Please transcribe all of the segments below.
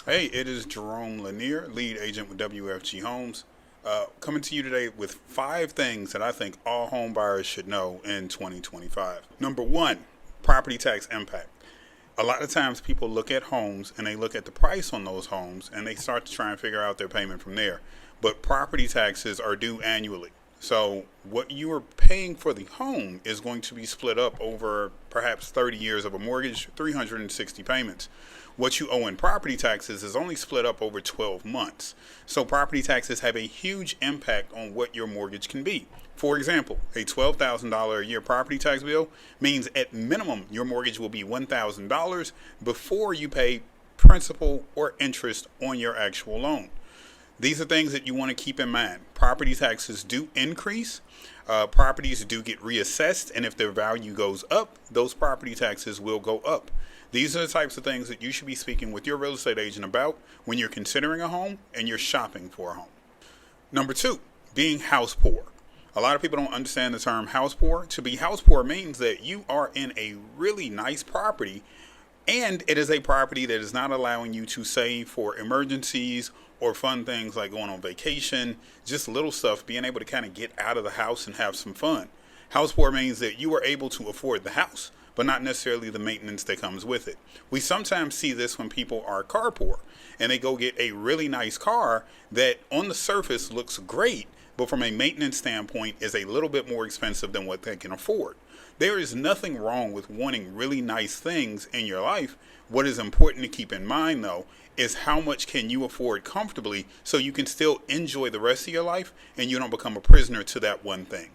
Hey, it is Jerome Lanier, lead agent with WFG Homes, coming to you today with 5 things that I think all home buyers should know in 2025. Number one, property tax impact. A lot of times people look at homes and they look at the price on those homes and they start to try and figure out their payment from there. But property taxes are due annually. So what you are paying for the home is going to be split up over perhaps 30 years of a mortgage, 360 payments. What you owe in property taxes is only split up over 12 months. So property taxes have a huge impact on what your mortgage can be. For example, a $12,000 a year property tax bill means at minimum your mortgage will be $1,000 before you pay principal or interest on your actual loan. These are things that you want to keep in mind. Property taxes do increase. Properties do get reassessed, and if their value goes up, those property taxes will go up. These are the types of things that you should be speaking with your real estate agent about when you're considering a home and you're shopping for a home. Number two, being house poor. A lot of people don't understand the term house poor. To be house poor means that you are in a really nice property and it is a property that is not allowing you to save for emergencies or fun things like going on vacation, just little stuff, being able to kind of get out of the house and have some fun. House poor means that you are able to afford the house, but not necessarily the maintenance that comes with it. We sometimes see this when people are car poor and they go get a really nice car that on the surface looks great, but from a maintenance standpoint is a little bit more expensive than what they can afford. There is nothing wrong with wanting really nice things in your life. What is important to keep in mind, though, is how much can you afford comfortably so you can still enjoy the rest of your life and you don't become a prisoner to that one thing.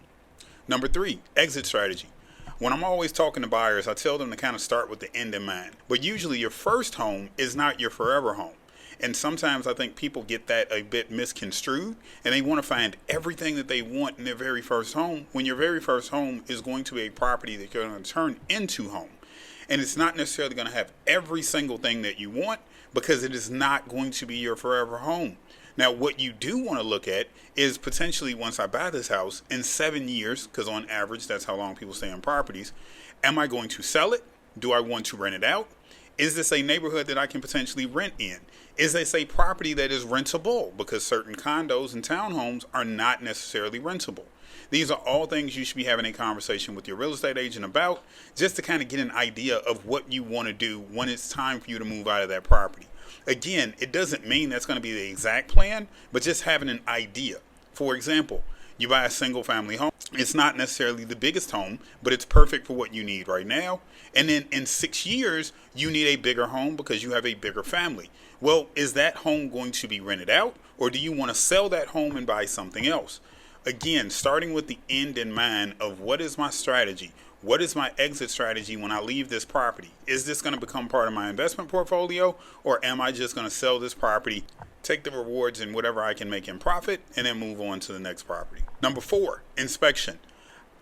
Number three, exit strategy. When I'm always talking to buyers, I tell them to kind of start with the end in mind. But usually your first home is not your forever home. And sometimes I think people get that a bit misconstrued and they want to find everything that they want in their very first home when your very first home is going to be a property that you're going to turn into home. And it's not necessarily going to have every single thing that you want because it is not going to be your forever home. Now, what you do want to look at is potentially once I buy this house in 7 years, because on average, that's how long people stay on properties. Am I going to sell it? Do I want to rent it out? Is this a neighborhood that I can potentially rent in? Is this a property that is rentable? Because certain condos and townhomes are not necessarily rentable. These are all things you should be having a conversation with your real estate agent about just to kind of get an idea of what you want to do when it's time for you to move out of that property. Again, it doesn't mean that's going to be the exact plan, but just having an idea. For example, you buy a single family home. It's not necessarily the biggest home, but it's perfect for what you need right now. And then in 6 years, you need a bigger home because you have a bigger family. Well, is that home going to be rented out, or do you want to sell that home and buy something else? Again, starting with the end in mind of what is my strategy? What is my exit strategy when I leave this property? Is this going to become part of my investment portfolio, or am I just going to sell this property, take the rewards and whatever I can make in profit, and then move on to the next property? Number four, inspection.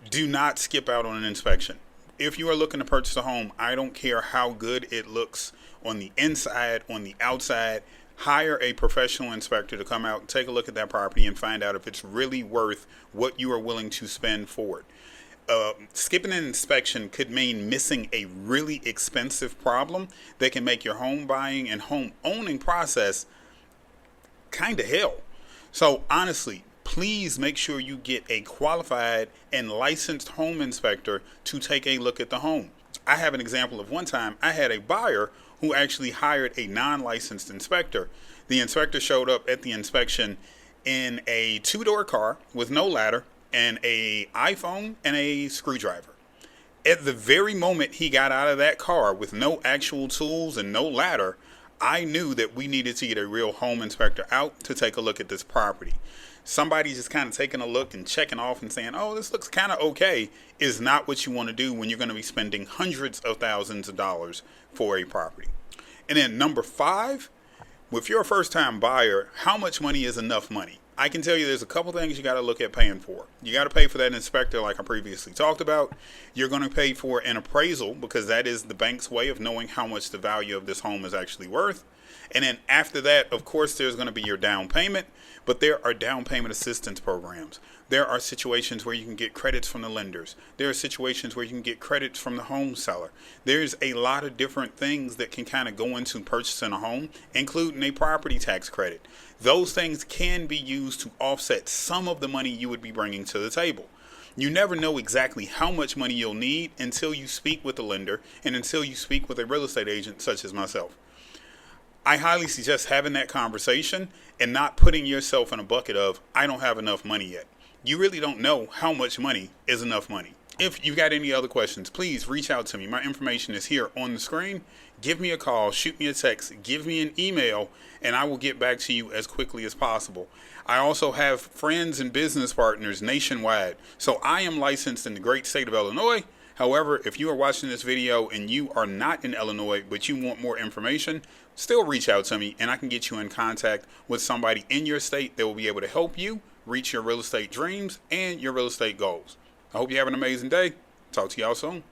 Do not skip out on an inspection. If you are looking to purchase a home, I don't care how good it looks on the inside, on the outside. Hire a professional inspector to come out and take a look at that property and find out if it's really worth what you are willing to spend for it. Skipping an inspection could mean missing a really expensive problem that can make your home buying and home owning process kind of hell. So honestly, please make sure you get a qualified and licensed home inspector to take a look at the home. I have an example of one time I had a buyer who actually hired a non-licensed inspector. The inspector showed up at the inspection in a 2-door car with no ladder and an iPhone and a screwdriver. At the very moment he got out of that car with no actual tools and no ladder, I knew that we needed to get a real home inspector out to take a look at this property. Somebody just kind of taking a look and checking off and saying, oh, this looks kind of okay, is not what you want to do when you're going to be spending hundreds of thousands of dollars for a property. And then number five, if you're a first time buyer, how much money is enough money? I can tell you there's a couple things you got to look at paying for. You got to pay for that inspector like I previously talked about. You're going to pay for an appraisal because that is the bank's way of knowing how much the value of this home is actually worth. And then after that, of course, there's going to be your down payment, but there are down payment assistance programs. There are situations where you can get credits from the lenders. There are situations where you can get credits from the home seller. There's a lot of different things that can kind of go into purchasing a home, including a property tax credit. Those things can be used to offset some of the money you would be bringing to the table. You never know exactly how much money you'll need until you speak with the lender and until you speak with a real estate agent such as myself. I highly suggest having that conversation and not putting yourself in a bucket of, I don't have enough money yet. You really don't know how much money is enough money. If you got any other questions, please reach out to me. My information is here on the screen. Give me a call, shoot me a text, give me an email, and I will get back to you as quickly as possible. I also have friends and business partners nationwide. So I am licensed in the great state of Illinois. However, if you are watching this video and you are not in Illinois, but you want more information, still reach out to me and I can get you in contact with somebody in your state that will be able to help you reach your real estate dreams and your real estate goals. I hope you have an amazing day. Talk to y'all soon.